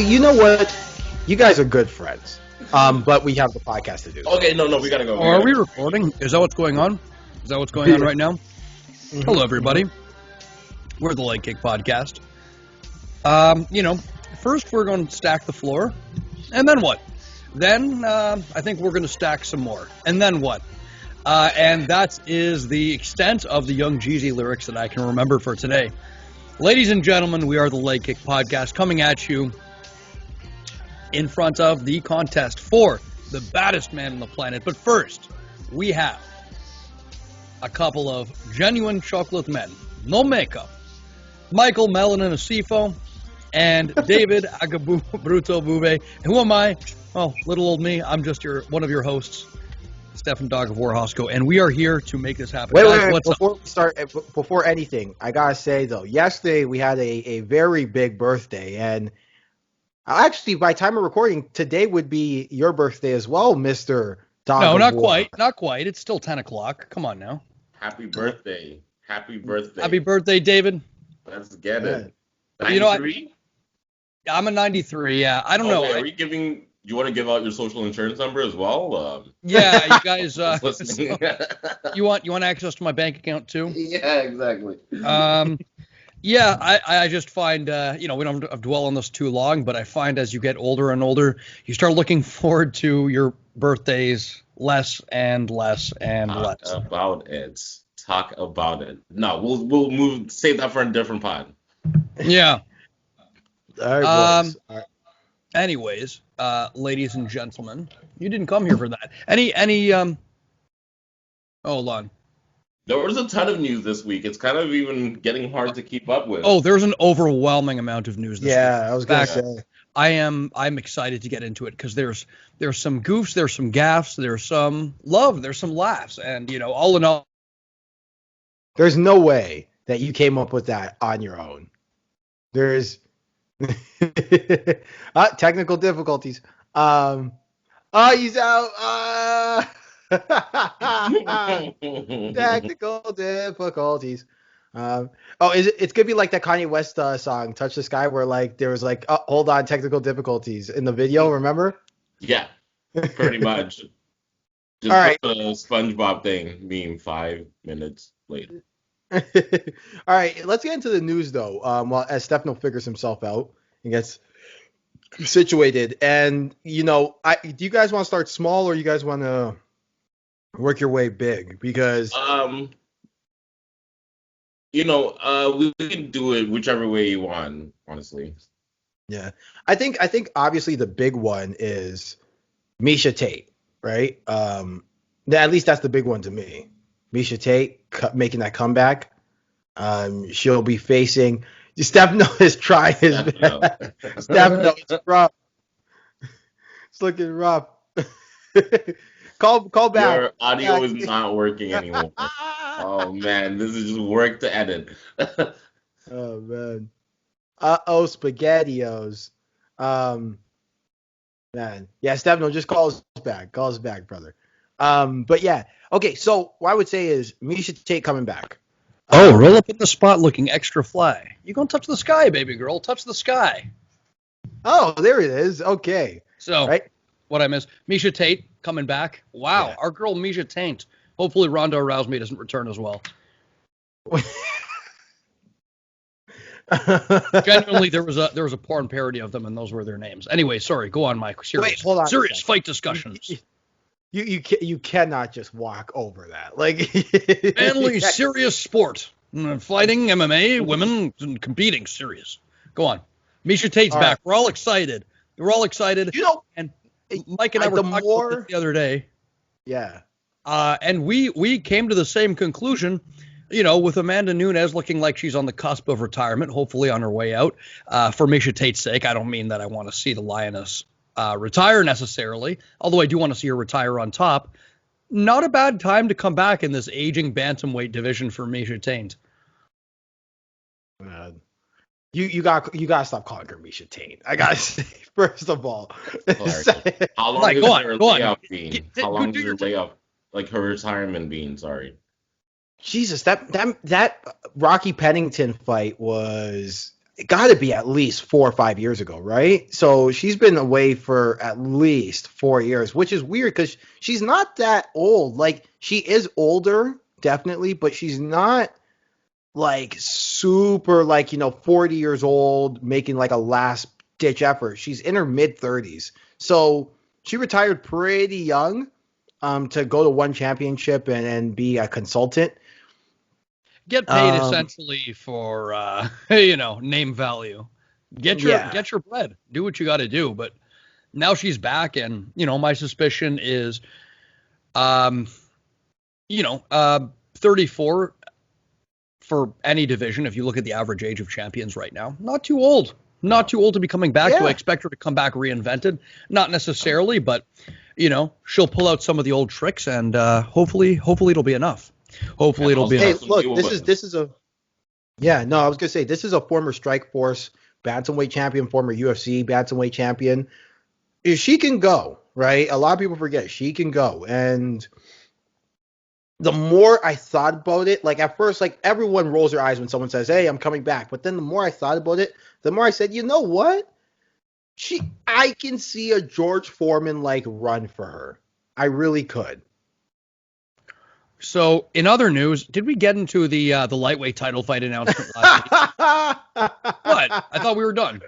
You know what? You guys are good friends. But we have the podcast to do. Okay, no, we gotta go. Are we recording? Is that what's going on? Is that what's going on right now? Mm-hmm. Hello, everybody. We're the Leg Kick Podcast. First we're going to stack the floor, and then what? Then I think we're going to stack some more, and then what? And that is the extent of the Young Jeezy lyrics that I can remember for today. Ladies and gentlemen, we are the Leg Kick Podcast coming at you in front of the contest for the baddest man on the planet. But first, we have a couple of genuine chocolate men, no makeup, Michael Melanin Asiffo and David Agabu Bruto Bube. Who am I? Oh, little old me. I'm just one of your hosts, Stefano Dog of War Hosko, and we are here to make this happen. Wait, before we start, before anything, I gotta say though, yesterday we had a very big birthday, and actually, by time of recording, today would be your birthday as well, Mr. Dog. No, not quite. Not quite. It's still 10 o'clock. Come on now. Happy birthday. Happy birthday. Happy birthday, David. Let's get it. 93? I'm a 93, yeah. I don't know. Are we giving... You want to give out your social insurance number as well? Yeah, you guys... you want access to my bank account, too? Yeah, exactly. Yeah, I just find, we don't dwell on this too long, but I find as you get older and older, you start looking forward to your birthdays less and less and less. Talk about it. No, we'll save that for a different pod. Yeah. All right, boys. All right. Anyways, ladies and gentlemen, you didn't come here for that. Hold on. There was a ton of news this week. It's kind of even getting hard to keep up with. Oh, there's an overwhelming amount of news this week. Yeah, I was going to say. I'm excited to get into it because there's some goofs, there's some gaffes, there's some love, there's some laughs, and all in all, there's no way that you came up with that on your own. There's technical difficulties. He's out. Technical difficulties. It's gonna be like that Kanye West song "Touch the Sky," where like there was like, hold on, technical difficulties in the video. Remember? Yeah, pretty much. Just all right. The SpongeBob thing meme 5 minutes later. All right, let's get into the news though. While as Stefano figures himself out and gets situated, and do you guys want to start small or you guys want to work your way big? Because we can do it whichever way you want, honestly. Yeah, I think obviously the big one is Miocic Tate, right? At least that's the big one to me. Miocic Tate making that comeback. She'll be facing. Stefano is trying his best. Stefano, it's rough. It's looking rough. Call back. Your audio is not working anymore. Oh man, this is just work to edit. Oh man. SpaghettiOs. Man. Yeah, Stefano, just call us back. Call us back, brother. But yeah. Okay, so what I would say is Miocic Tate coming back. Roll up in the spot looking extra fly. You gonna touch the sky, baby girl. Touch the sky. Oh, there it is. Okay. So, right? What I missed. Miocic Tate coming back. Wow, yeah. Our girl Miocic Tate. Hopefully Ronda Rousey doesn't return as well. Genuinely, there was a porn parody of them, and those were their names. Anyway, sorry. Go on, Mike. Serious. Wait, hold on. Serious fight discussions. You cannot just walk over that. Like manly, serious sport. Fighting, MMA, women, competing, serious. Go on. Miocic Tate's back. Right. We're all excited. And Mike and I were talking about this the other day. Yeah. And we came to the same conclusion, with Amanda Nunes looking like she's on the cusp of retirement, hopefully on her way out. For Miocic Tate's sake, I don't mean that I want to see the Lioness retire necessarily, although I do want to see her retire on top. Not a bad time to come back in this aging bantamweight division for Miocic Tate. You got to stop calling her Miocic Tate. I gotta say, first of all. How long is her layoff being? How long is her layoff? Like her retirement being? Sorry. Jesus, that Rocky Pennington fight was got to be at least 4 or 5 years ago, right? So she's been away for at least 4 years, which is weird because she's not that old. Like, she is older, definitely, but she's not like super, like, 40 years old, making like a last ditch effort. She's in her mid 30s. So she retired pretty young to go to one championship and be a consultant. Get paid essentially for name value. Get your bread. Do what you got to do. But now she's back, and my suspicion is, 34 for any division. If you look at the average age of champions right now, not too old. Not too old to be coming back. Do I expect her to come back reinvented? Not necessarily, but she'll pull out some of the old tricks, and hopefully it'll be enough. Hopefully it'll be enough. Hey, look, this is a I was gonna say, this is a former Strikeforce bantamweight champion, former UFC bantamweight champion. If she can go, right? A lot of people forget she can go, and the more I thought about it, like at first, like everyone rolls their eyes when someone says, "Hey, I'm coming back," but then the more I thought about it, the more I said, you know what? I can see a George Foreman like run for her. I really could. So, in other news, did we get into the lightweight title fight announcement last week? What? I thought we were done.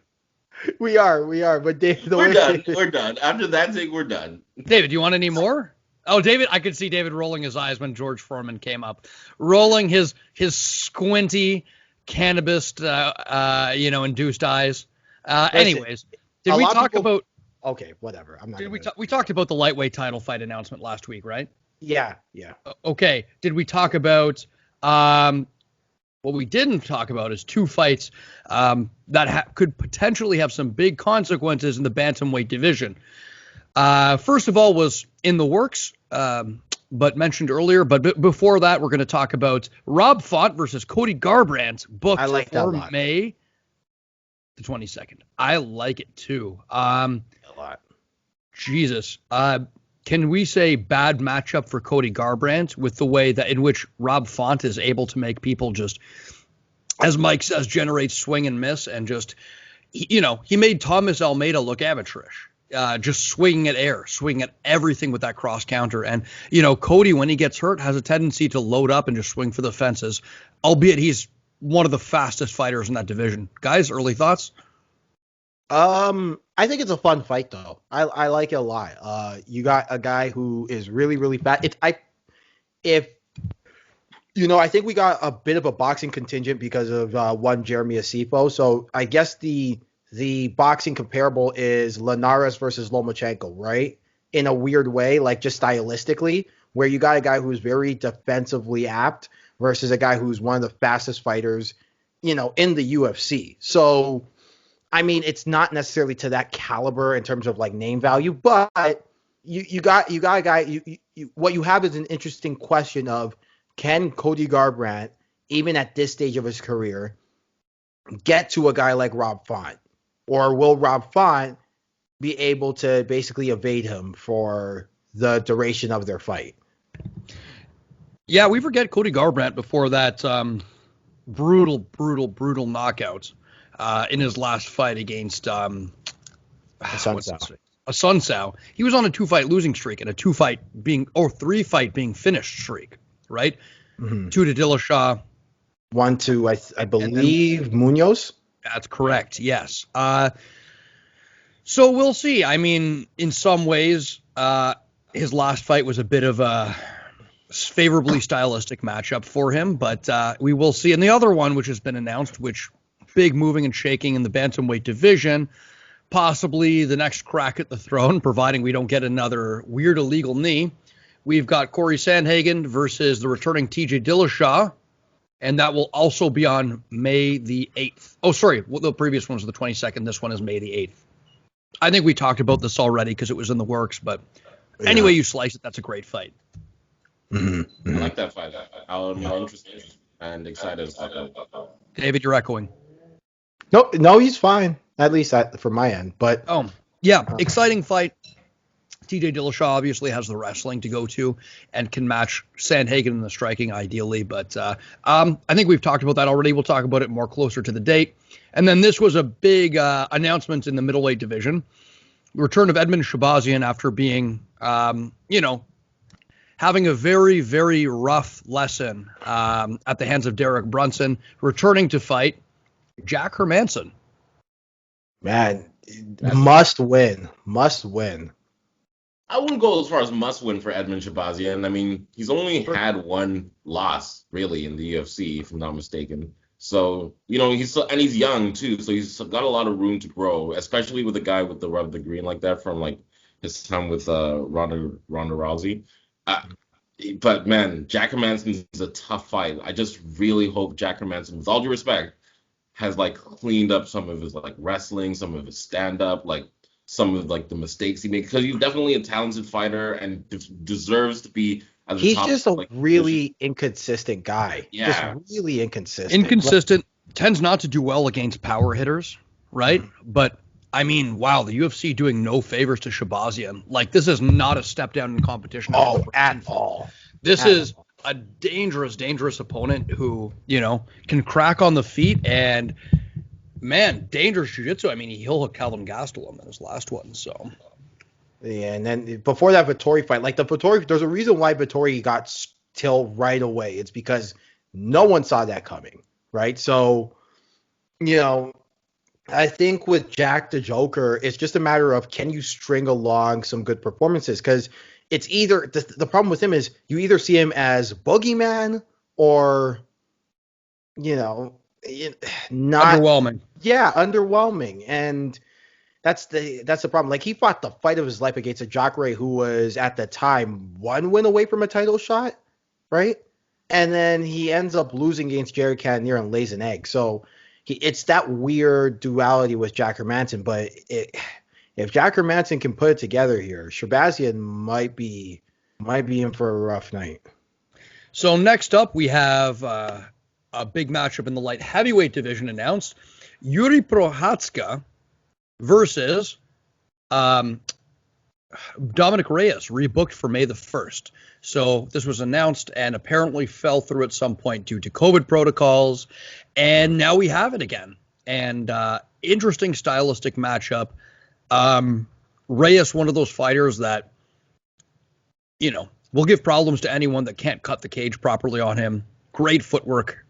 We are. But David, we're done. After that thing, we're done. David, do you want any more? Oh, David, I could see David rolling his eyes when George Foreman came up, rolling his squinty cannabis, induced eyes. Anyways, did we talk about? Okay, whatever. I'm not. We talked about the lightweight title fight announcement last week, right? Yeah. Okay. Did we talk about? What we didn't talk about is two fights that could potentially have some big consequences in the bantamweight division. First of all, was in the works, but mentioned earlier. But before that, we're going to talk about Rob Font versus Cody Garbrandt, booked for May the 22nd. I like it too. A lot. Jesus. Can we say bad matchup for Cody Garbrandt with the way that in which Rob Font is able to make people just, as Mike says, generate swing and miss, and just, he made Thomas Almeida look amateurish. Just swinging at air, swinging at everything with that cross counter. And, Cody, when he gets hurt, has a tendency to load up and just swing for the fences, albeit he's one of the fastest fighters in that division. Guys, early thoughts? I think it's a fun fight, though. I like it a lot. You got a guy who is really, really fast. I think we got a bit of a boxing contingent because of one Jeremy Asiffo. So I guess the boxing comparable is Linares versus Lomachenko, right? In a weird way, like just stylistically, where you got a guy who's very defensively apt versus a guy who's one of the fastest fighters, in the UFC. So, I mean, it's not necessarily to that caliber in terms of like name value, but you got a guy. What you have is an interesting question of, can Cody Garbrandt, even at this stage of his career, get to a guy like Rob Font? Or will Rob Font be able to basically evade him for the duration of their fight? Yeah, we forget Cody Garbrandt before that brutal knockout in his last fight against Sun Tzu. He was on a 2-fight losing streak and a 3-fight being finished streak, right? Mm-hmm. 2 to Dillashaw. 1 to, I believe, Munoz. That's correct. Yes. So we'll see. I mean, in some ways, his last fight was a bit of a favorably stylistic matchup for him, but we will see. And the other one, which has been announced, which big moving and shaking in the bantamweight division, possibly the next crack at the throne, providing we don't get another weird illegal knee. We've got Corey Sandhagen versus the returning TJ Dillashaw. And that will also be on May the 8th. Oh, sorry. Well, the previous one was the 22nd. This one is May the 8th. I think we talked about this already because it was in the works. But anyway you slice it, that's a great fight. Mm-hmm. I like that fight. I'm interested and excited about that. David, you're echoing. No, he's fine. At least from my end. But exciting fight. TJ Dillashaw obviously has the wrestling to go to and can match Sandhagen in the striking ideally. But I think we've talked about that already. We'll talk about it more closer to the date. And then this was a big announcement in the middleweight division. The return of Edmund Shabazian after being, having a very, very rough lesson at the hands of Derek Brunson, returning to fight Jack Hermanson. Man, must win. I wouldn't go as far as must win for Edmund Shabazian. I mean, he's only had one loss really in the UFC, if I'm not mistaken. So, he's young too, so he's got a lot of room to grow, especially with a guy with the rub of the green like that from like his time with Ronda Rousey. But man, Jack Hermanson is a tough fight. I just really hope Jack Hermanson, with all due respect, has like cleaned up some of his like wrestling, some of his stand-up, like some of like the mistakes he made, because he's definitely a talented fighter and deserves to be at the top. He's just a really inconsistent guy. Yeah, just really inconsistent. Tends not to do well against power hitters, right? Mm-hmm. But I mean, wow, the UFC doing no favors to Shabazian. Like, this is not a step down in competition. At all. This is a dangerous, dangerous opponent who, can crack on the feet and, man, dangerous jiu-jitsu. I mean, he heel-hooked Calvin Gastelum in his last one, so. Yeah, and then before that Vettori fight, like there's a reason why Vettori got till right away. It's because no one saw that coming, right? So, I think with Jack the Joker, it's just a matter of, can you string along some good performances? Because it's either the problem with him is you either see him as boogeyman or, not underwhelming. Yeah, underwhelming, and that's the problem. Like, he fought the fight of his life against a Jacare who was at the time 1 win away from a title shot, right? And then he ends up losing against Jared Cannonier and lays an egg. So it's that weird duality with Jack Hermanson, but if Jack Hermanson can put it together here, Shabazian might be in for a rough night. So next up, we have a big matchup in the light heavyweight division announced. Yuri Prochazka versus Dominic Reyes, rebooked for May the 1st. So this was announced and apparently fell through at some point due to COVID protocols. And now we have it again. And interesting stylistic matchup. Reyes, one of those fighters that, will give problems to anyone that can't cut the cage properly on him. Great footwork,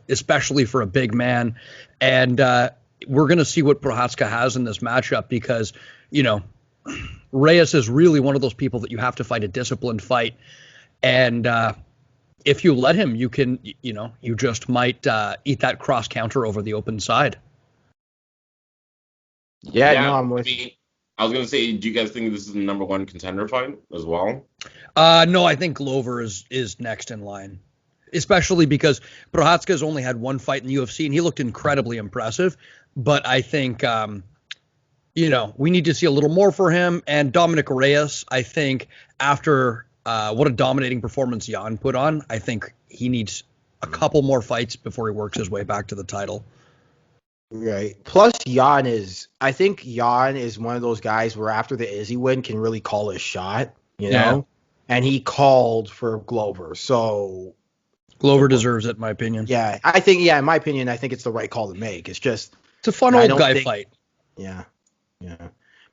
especially for a big man. And we're going to see what Prochazka has in this matchup because, Reyes is really one of those people that you have to fight a disciplined fight. And if you let him, you can, you just might eat that cross counter over the open side. Yeah, I'm with you. I was going to say, do you guys think this is the number one contender fight as well? No, I think Glover is next in line, especially because Prochazka has only had one fight in the UFC and he looked incredibly impressive. But I think, we need to see a little more for him. And Dominic Reyes, I think after what a dominating performance Jan put on, I think he needs a couple more fights before he works his way back to the title. Right. Plus, Jan is one of those guys where after the Izzy win can really call his shot, know? And he called for Glover. So Glover deserves it, in my opinion. Yeah, I think, in my opinion, I think it's the right call to make. It's a fun old guy fight. Yeah.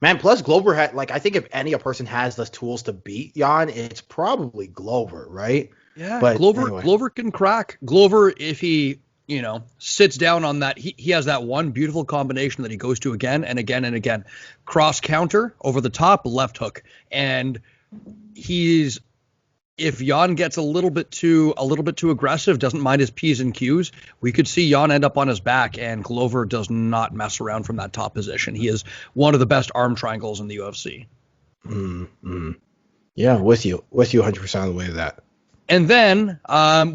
Man, plus Glover had, I think if any person has the tools to beat Jan, it's probably Glover, right? Yeah, but Glover can crack. Glover, if he, sits down on that, he has that one beautiful combination that he goes to again and again and again. Cross counter, over the top, left hook. And if Jan gets a little bit too aggressive, doesn't mind his P's and Q's, we could see Jan end up on his back, and Glover does not mess around from that top position. He is one of the best arm triangles in the UFC. Mm-hmm. Yeah, with you 100% of the way to that. And then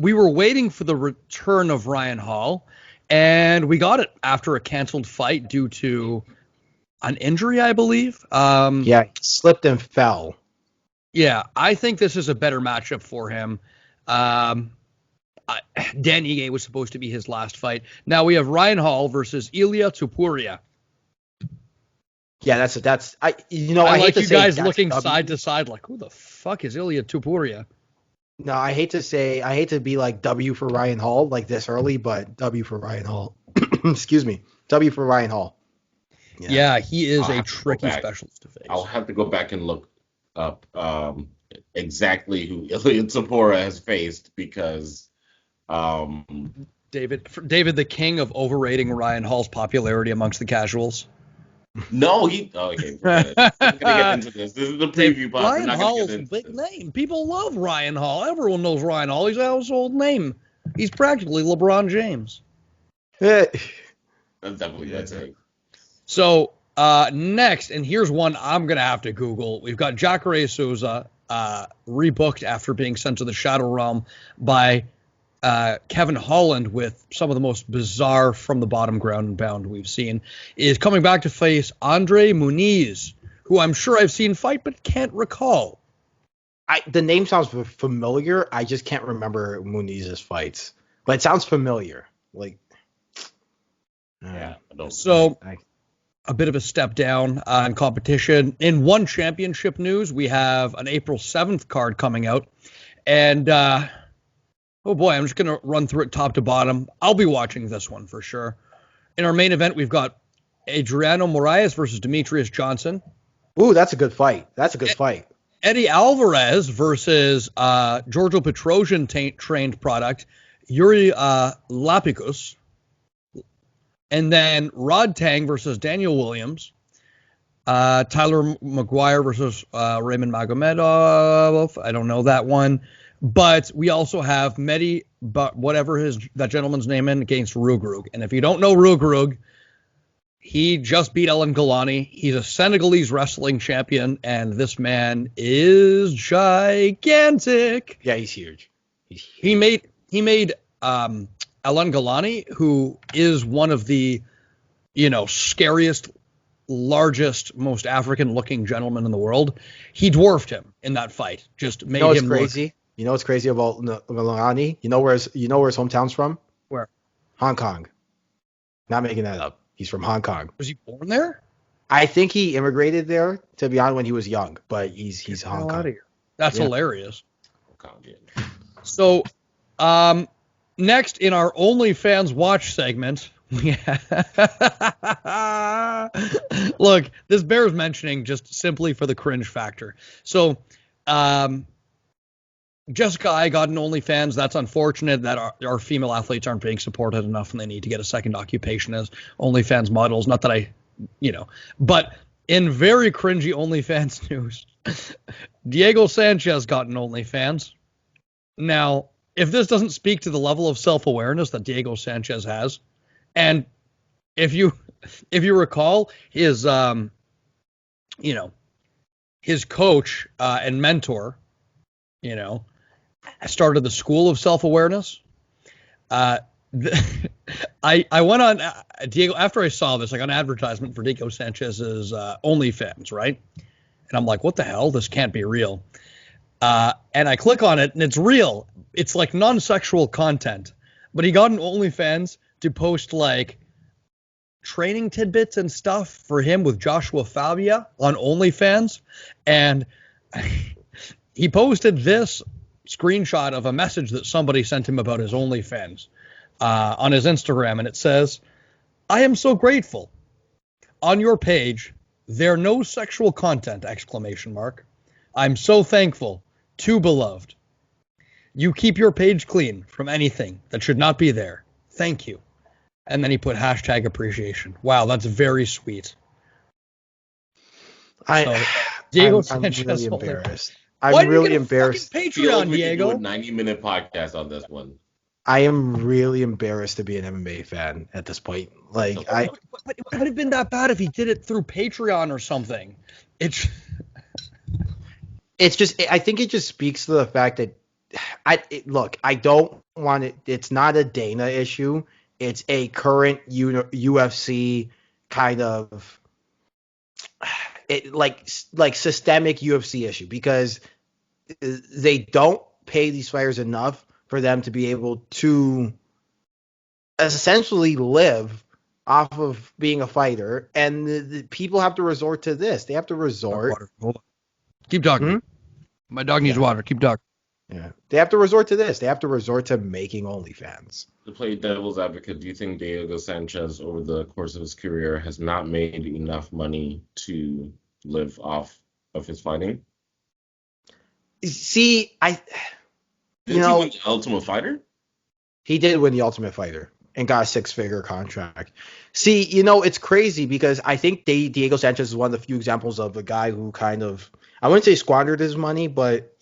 we were waiting for the return of Ryan Hall, and we got it after a canceled fight due to an injury, I believe. He slipped and fell. Yeah, I think this is a better matchup for him. Dan Ige was supposed to be his last fight. Now we have Ryan Hall versus Ilia Topuria. Yeah, that's I I hate like to you say guys that's looking W. side to side like, who the fuck is Ilya Tupuria? No, I hate to be like W for Ryan Hall like this early, but W for Ryan Hall. Excuse me. W for Ryan Hall. Yeah, he is I'll a have to go tricky back. specialist to face. I'll have to go back and look up exactly who Ilya Tapora has faced because David, the king of overrating Ryan Hall's popularity amongst the casuals. no, okay, forget it. I'm not gonna get into this. This is the preview pod. We're Ryan not gonna Hall's get a into big this. name. People love Ryan Hall. Everyone knows Ryan Hall. He's a household name. He's practically LeBron James. Yeah. That's definitely that take. So next, and here's one I'm gonna have to Google. We've got Jacare Souza rebooked after being sent to the Shadow Realm by Kevin Holland with some of the most bizarre from the bottom ground and pound we've seen, is coming back to face Andre Muniz, who I'm sure I've seen fight but can't recall. The name sounds familiar. I just can't remember Muniz's fights, but it sounds familiar. Like, Yeah, I don't. So a bit of a step down in competition. In one championship news, we have an April 7th card coming out, and oh boy, I'm just going to run through it top to bottom. I'll be watching this one for sure. In our main event, we've got Adriano Moraes versus Demetrius Johnson. Ooh, that's a good fight. That's a good fight. Eddie Alvarez versus Giorgio Petrosian trained product, Yuri Lapicus. And then Rod Tang versus Daniel Williams. Tyler McGuire versus Raymond Magomedov. I don't know that one. But we also have Mehdi, whatever that gentleman's name is, against Rugrug. And if you don't know Rugrug, he just beat Ellen Galani. He's a Senegalese wrestling champion, and this man is gigantic. Yeah, he's huge. He made Ellen Galani, who is one of the, scariest, largest, most African-looking gentlemen in the world. He dwarfed him in that fight. Just made him crazy. Look. You know what's crazy about Galani? You know where his hometown's from? Where? Hong Kong. Not making that up. He's from Hong Kong. Was he born there? I think he immigrated there, to be honest, when he was young, but he's Hong Kong. That's hilarious. Hong Kong. So, next in our OnlyFans watch segment, look, this bears mentioning just simply for the cringe factor. So, Jessica I got an OnlyFans. That's unfortunate that our female athletes aren't being supported enough and they need to get a second occupation as OnlyFans models. Not that but in very cringy OnlyFans news, Diego Sanchez got an OnlyFans. Now, if this doesn't speak to the level of self-awareness that Diego Sanchez has, and if you recall his his coach and mentor, started the school of self-awareness. I went on Diego after I saw this. I got an advertisement for Diego Sanchez's OnlyFans, right? And I'm like, what the hell? This can't be real. And I click on it, and it's real. It's like non-sexual content. But he got an OnlyFans to post like training tidbits and stuff for him with Joshua Fabia on OnlyFans. And he posted this screenshot of a message that somebody sent him about his OnlyFans on his Instagram. And it says, I am so grateful. On your page, there no sexual content, ! I'm so thankful. Too beloved. You keep your page clean from anything that should not be there. Thank you. And then he put hashtag appreciation. Wow, that's very sweet. Diego Sanchez. I'm really embarrassed. I'm really embarrassed. Patreon, Diego. Do a 90-minute podcast on this one. I am really embarrassed to be an MMA fan at this point. But it would have been that bad if he did it through Patreon or something. It's just, I think it just speaks to the fact that I don't want it. It's not a Dana issue. It's a current UFC kind of like systemic UFC issue, because they don't pay these fighters enough for them to be able to essentially live off of being a fighter, and the people have to resort to this. They have to resort. Water. Hold on. Keep talking. Hmm? My dog needs water. Keep talking. Yeah, they have to resort to this. They have to resort to making OnlyFans. To play devil's advocate, do you think Diego Sanchez, over the course of his career, has not made enough money to live off of his fighting? See, Didn't he win the Ultimate Fighter? he did win the Ultimate Fighter and got a 6-figure contract. See, it's crazy because I think Diego Sanchez is one of the few examples of a guy who kind of, I wouldn't say squandered his money, but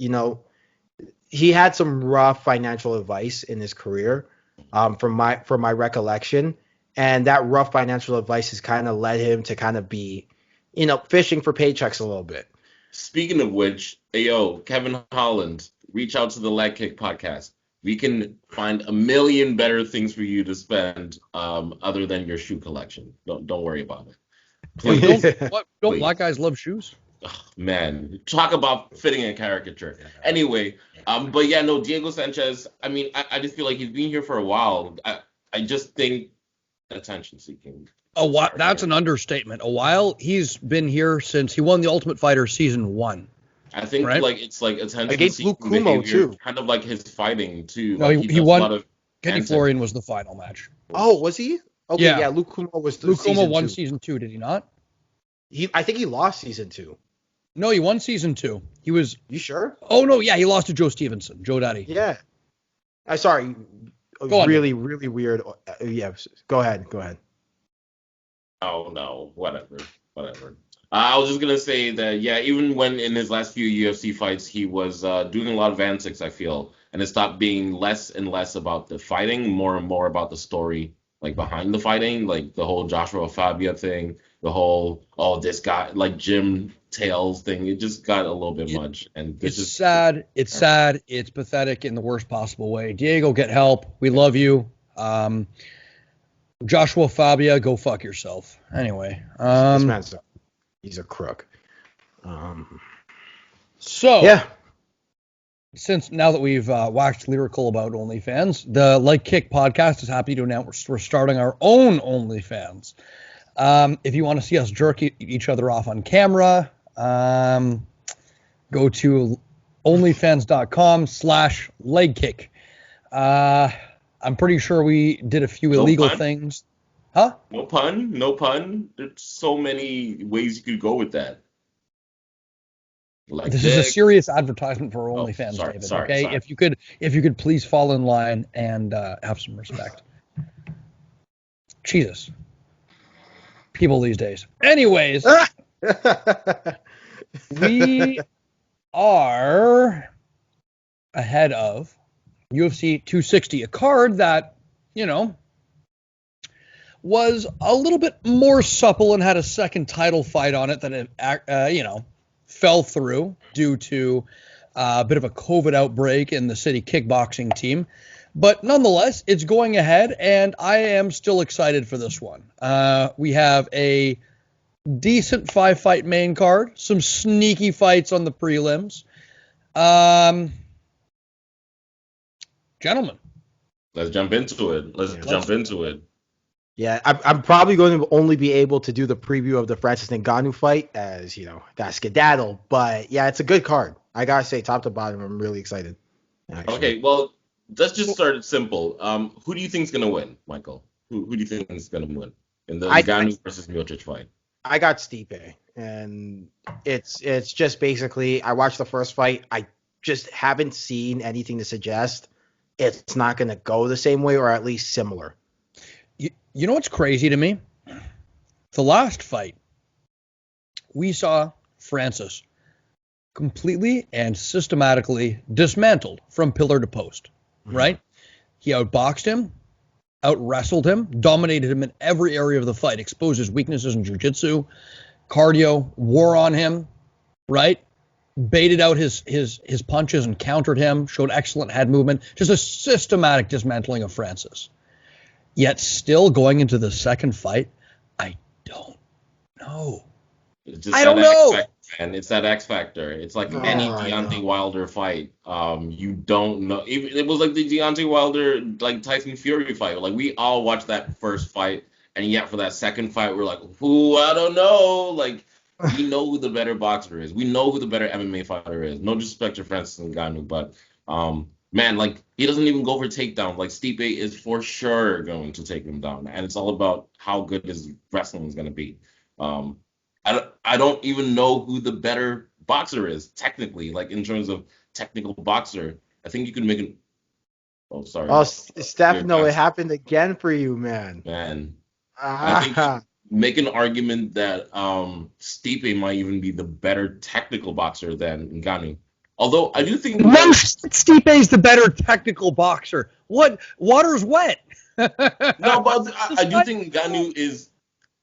he had some rough financial advice in his career, from my recollection, and that rough financial advice has kind of led him to kind of be, fishing for paychecks a little bit. Speaking of which, yo, Kevin Holland, reach out to the Leg Kick podcast. We can find a million better things for you to spend, other than your shoe collection. Don't worry about it. Please. Don't black guys love shoes? Oh, man, talk about fitting a caricature. Anyway, but yeah, no, Diego Sanchez. I mean, I just feel like he's been here for a while. I just think attention seeking. A while. That's an understatement. A while. He's been here since he won the Ultimate Fighter season 1. I think it's like attention against seeking Luke Kumo behavior, too. kind of like his fighting too. No, Like, he does won. a lot of Kenny antics. Florian was the final match. Oh, was he? Okay, Yeah. yeah. Luke Kumo was Luke Kumo season won 2. season 2, did he not? I think he lost season 2. No, he won season 2. He was. You sure? Oh no, yeah, he lost to Joe Stevenson, Joe Daddy. Yeah. Sorry. Go on. Really, really weird. Yeah. Go ahead. Oh no, whatever. I was just gonna say that yeah, even when in his last few UFC fights, he was doing a lot of antics. I feel, and it stopped being less and less about the fighting, more and more about the story, like behind the fighting, like the whole Joshua Fabia thing, the whole this guy like Jim Tails thing. It just got a little bit much, and this It's is sad. It's sad. It's pathetic in the worst possible way. Diego, get help. We love you. Joshua Fabia, go fuck yourself. Anyway, This man's he's a crook. So Yeah. since now that we've waxed lyrical about OnlyFans, the Leg Kick podcast is happy to announce we're starting our own OnlyFans. If you want to see us jerk each other off on camera, go to onlyfans.com/legkick. I'm pretty sure we did a few illegal things. Huh? no pun. There's so many ways you could go with that. Like This is a serious advertisement for our OnlyFans, sorry, David. sorry, okay, sorry. if you could please fall in line and have some respect. Jesus, people these days. Anyways, we are ahead of UFC 260, a card that was a little bit more supple and had a second title fight on it that it fell through due to a bit of a COVID outbreak in the city kickboxing team. But nonetheless, it's going ahead, and I am still excited for this one. We have a decent 5-fight main card, some sneaky fights on the prelims. Gentlemen. Let's jump into it. Yeah, I'm probably going to only be able to do the preview of the Francis Ngannou fight, as got skedaddle. But yeah, it's a good card. I gotta say, top to bottom, I'm really excited. Actually. Okay, well, let's just start it simple. Who do you think is gonna win, Michael? Who do you think is gonna win in the Ngannou versus Miocic fight? I got Stipe, and it's just basically I watched the first fight. I just haven't seen anything to suggest it's not gonna go the same way, or at least similar. You know what's crazy to me? The last fight, we saw Francis completely and systematically dismantled from pillar to post, right? He outboxed him, out-wrestled him, dominated him in every area of the fight, exposed his weaknesses in jiu-jitsu, cardio, wore on him, right? Baited out his punches and countered him, showed excellent head movement, just a systematic dismantling of Francis. Yet still going into the second fight, I don't know. I don't know. And it's that X factor. It's like any Deontay Wilder fight. You don't know. It was like the Deontay Wilder like Tyson Fury fight. Like we all watched that first fight, And yet for that second fight, we're like, ooh, I don't know. Like, we know who the better boxer is. We know who the better MMA fighter is. No disrespect to Francis Ngannou, but man, like he doesn't even go for takedown. Like Stipe is for sure going to take him down, and it's all about how good his wrestling is going to be. I don't even know who the better boxer is technically, like in terms of technical boxer. I think you could make an. Oh, sorry. Oh, Stefano, it happened again for you, man. Man, I think you make an argument that Stipe might even be the better technical boxer than Ngannou. Although I do think Stipe is the better technical boxer. What? Water's wet. No, but I do think Ngannou is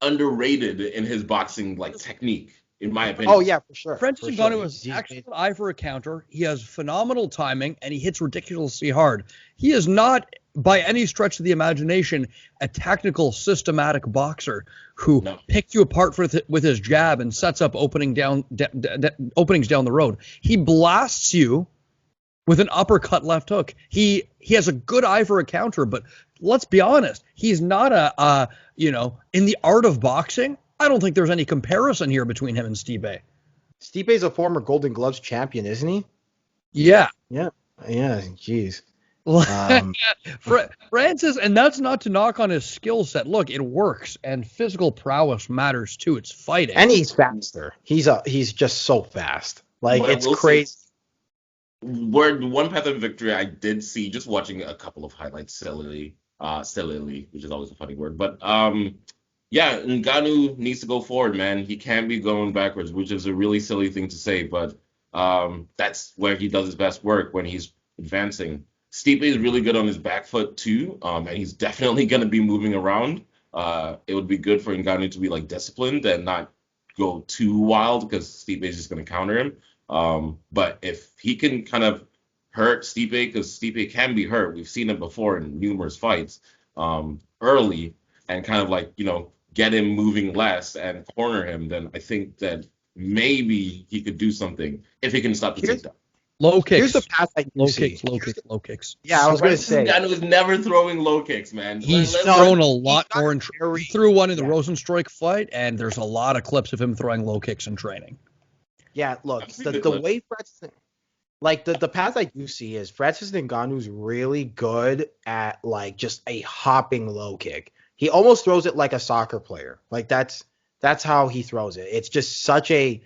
underrated in his boxing like technique, in my opinion. Oh yeah, for sure. Francis Ngannou has excellent eye for a counter. He has phenomenal timing, and he hits ridiculously hard. He is not, by any stretch of the imagination, a technical, systematic boxer who picks you apart with his jab and sets up openings down the road. He blasts you with an uppercut left hook. He has a good eye for a counter, but let's be honest, he's not in the art of boxing, I don't think there's any comparison here between him and Stipe. Stipe's a former Golden Gloves champion, isn't he? Yeah. Yeah. Jeez. Francis, and that's not to knock on his skill set. Look, it works, and physical prowess matters too. It's fighting, and he's faster. He's just so fast. Like it's crazy. Where the one path of victory I did see, just watching a couple of highlights, stillily, which is always a funny word, but yeah, Ngannou needs to go forward, man. He can't be going backwards, which is a really silly thing to say, but that's where he does his best work, when he's advancing. Stipe is really good on his back foot too, and he's definitely going to be moving around. It would be good for Ngannou to be like disciplined and not go too wild, because Stipe is just going to counter him. But if he can kind of hurt Stipe, because Stipe can be hurt, we've seen it before in numerous fights, early, and kind of like, get him moving less and corner him, then I think that maybe he could do something if he can stop the takedown. Low kicks. Here's the path I see. Low kicks. Yeah, I was going to say. Ngannou is never throwing low kicks, man. He's thrown a lot more. He threw one in the Rosenstruik fight, and there's a lot of clips of him throwing low kicks in training. Yeah, look, the way Francis, like the path I do see is Francis Ngannou's really good at like just a hopping low kick. He almost throws it like a soccer player. Like that's how he throws it. It's just such a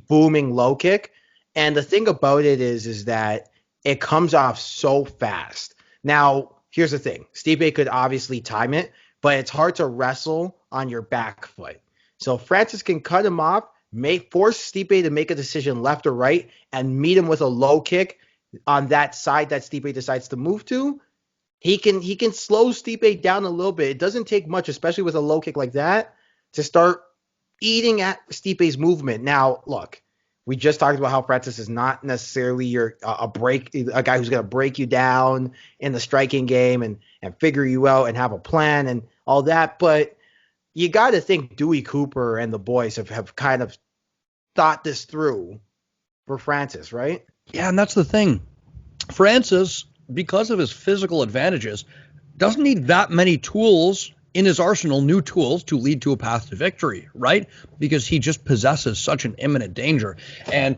booming low kick. And the thing about it is that it comes off so fast. Now, here's the thing. Stipe could obviously time it, but it's hard to wrestle on your back foot. So Francis can cut him off, force Stipe to make a decision left or right, and meet him with a low kick on that side that Stipe decides to move to. He can slow Stipe down a little bit. It doesn't take much, especially with a low kick like that, to start eating at Stipe's movement. Now, look, we just talked about how Francis is not necessarily a guy who's going to break you down in the striking game and figure you out and have a plan and all that. But you got to think Dewey Cooper and the boys have kind of thought this through for Francis, right? Yeah, and that's the thing. Francis, because of his physical advantages, doesn't need that many tools in his arsenal, new tools to lead to a path to victory, right? Because he just possesses such an imminent danger. And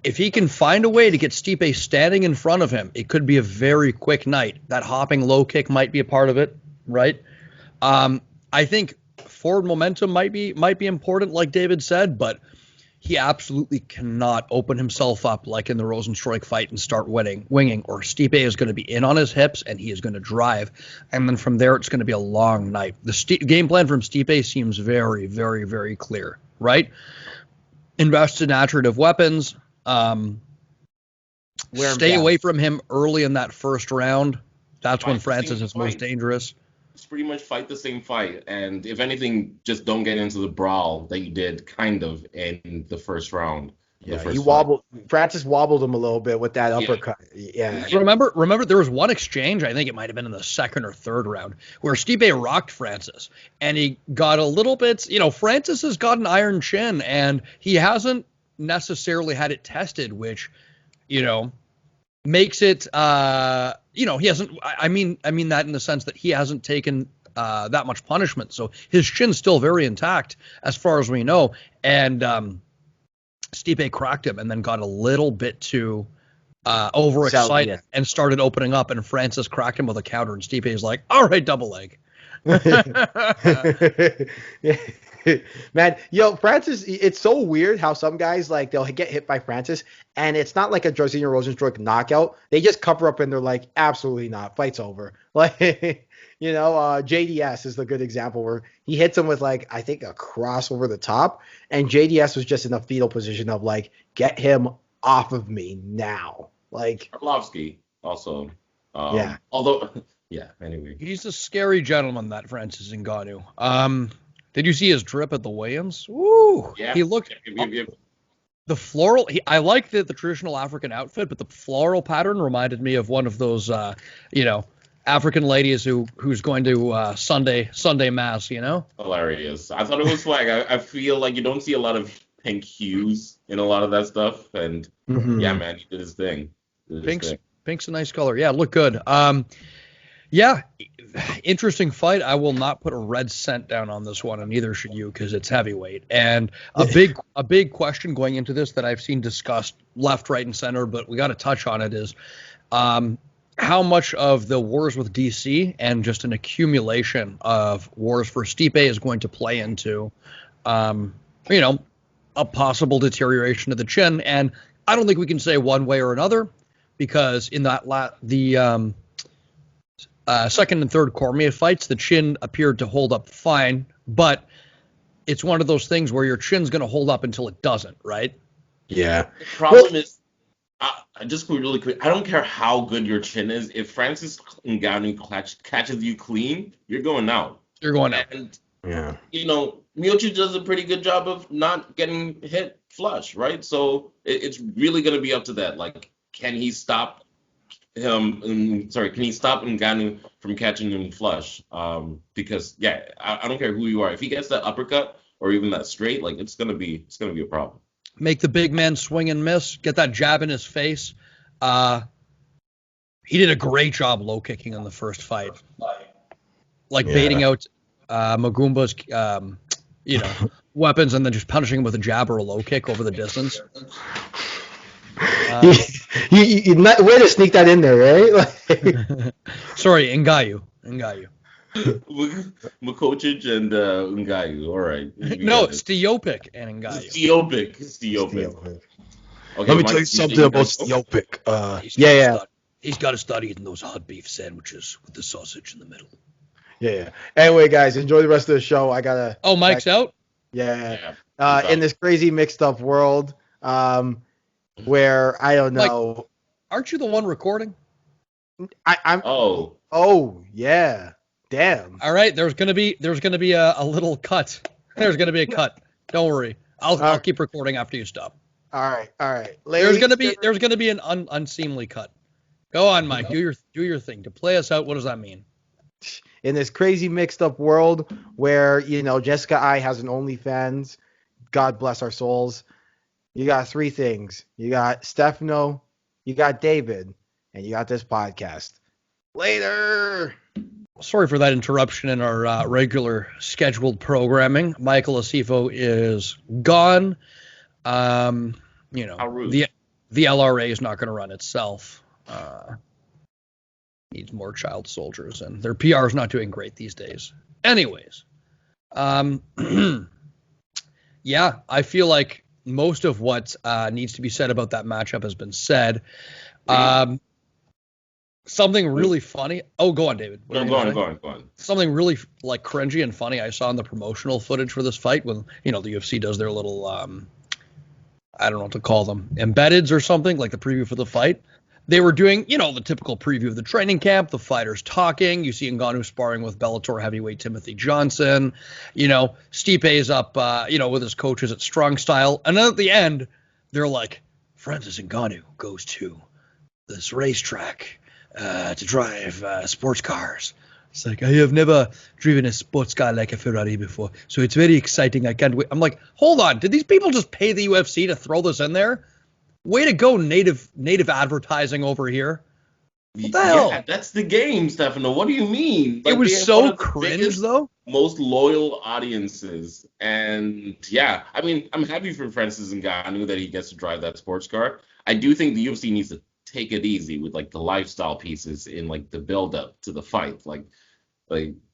if he can find a way to get Stipe standing in front of him, it could be a very quick night. That hopping low kick might be a part of it, right? I think forward momentum might be important, like David said, but he absolutely cannot open himself up like in the Rosenstruik fight and start winging, or Stipe is going to be in on his hips and he is going to drive. And then from there, it's going to be a long night. The game plan from Stipe seems very, very, very clear, right? Invest in attritive weapons. Stay away from him early in that first round. That's when Francis is most dangerous. It's pretty much fight the same fight, and if anything, just don't get into the brawl that you did kind of in the first round. Yeah, Francis wobbled him a little bit with that uppercut. Yeah. Remember, there was one exchange, I think it might have been in the second or third round, where Stipe rocked Francis, and he got a little bit, Francis has got an iron chin, and he hasn't necessarily had it tested, which, makes it, he hasn't, I mean that in the sense that he hasn't taken that much punishment. So his chin's still very intact as far as we know. And Stipe cracked him and then got a little bit too overexcited and started opening up. And Francis cracked him with a counter. And Stipe is like, all right, double leg. Man, Francis, it's so weird how some guys, like, they'll get hit by Francis, and it's not like a Jairzinho Rosenstruck knockout. They just cover up and they're like, absolutely not, fight's over. Like, JDS is the good example where he hits him with, like, I think a cross over the top, and JDS was just in a fetal position of, like, get him off of me now. Like, Arlovsky also. Yeah. Although, yeah, anyway. He's a scary gentleman, that Francis Ngannou. Did you see his drip at the weigh-ins? Woo! Yeah. He looked the floral. I like the traditional African outfit, but the floral pattern reminded me of one of those, African ladies who's going to Sunday mass. Hilarious. I thought it was swag. I feel like you don't see a lot of pink hues in a lot of that stuff, and yeah, man, he did his thing. Pink's a nice color. Yeah, look good. Yeah, interesting fight. I will not put a red cent down on this one, and neither should you, because it's heavyweight. And a big question going into this that I've seen discussed left, right, and center, but we got to touch on it is how much of the wars with DC and just an accumulation of wars for Stipe is going to play into, a possible deterioration of the chin. And I don't think we can say one way or another, because in that second and third Cormier fights, the chin appeared to hold up fine, but it's one of those things where your chin's going to hold up until it doesn't, right? Yeah. The problem is, just really quick, I don't care how good your chin is. If Francis Ngannou catches you clean, you're going out. You're going out. And, Yeah. Miocic does a pretty good job of not getting hit flush, right? So it's really going to be up to that. Like, can he stop Ngannou from catching him flush? Because I don't care who you are. If he gets that uppercut or even that straight, like it's gonna be a problem. Make the big man swing and miss. Get that jab in his face. He did a great job low kicking in the first fight, baiting out Magumba's weapons and then just punishing him with a jab or a low kick over the distance. You way to sneak that in there, right? Sorry, Ngannou. Miocic and Ngannou. All right. No, Stipe and Ngannou. Stipe. Okay, Let me tell you something about Stipe. He's got to start eating those hot beef sandwiches with the sausage in the middle. Yeah. Anyway, guys, enjoy the rest of the show. I gotta. Oh, Mike's out. Yeah. In this crazy mixed up world, where I don't know. Mike, aren't you the one recording? I'm. Oh. Oh yeah. Damn. All right. There's gonna be a little cut. There's gonna be a cut. Don't worry. I'll keep recording after you stop. All right. There's gonna be an unseemly cut. Go on, Mike. Do your thing. To play us out, what does that mean? In this crazy mixed up world where, Jessica I has an OnlyFans, God bless our souls, you got three things. You got Stefano, you got David, and you got this podcast. Later. Sorry for that interruption in our regular scheduled programming. Michael Asiffo is gone. How rude. The LRA is not going to run itself. Needs more child soldiers, and their PR is not doing great these days. Anyways, yeah, I feel like most of what needs to be said about that matchup has been said. Something really funny. Oh, go on, David. No, go on. Something really cringy and funny I saw in the promotional footage for this fight when the UFC does their little I don't know what to call them, embeddeds or something, like the preview for the fight. They were doing, the typical preview of the training camp, the fighters talking. You see Ngannou sparring with Bellator heavyweight Timothy Johnson. Stipe is up, with his coaches at Strong Style. And then at the end, they're like, Francis Ngannou goes to this racetrack to drive sports cars. It's like, I have never driven a sports car like a Ferrari before, so it's very exciting. I can't wait. I'm like, hold on. Did these people just pay the UFC to throw this in there? Way to go, native advertising over here. What the Yeah, hell? that's the game, Stefano. What do you mean? It Like, they was have one so of the cringe, biggest, though. most loyal audiences. And yeah, I mean, I'm happy for Francis Ngannou that he gets to drive that sports car. I do think the UFC needs to take it easy with like the lifestyle pieces in like the build up to the fight. Like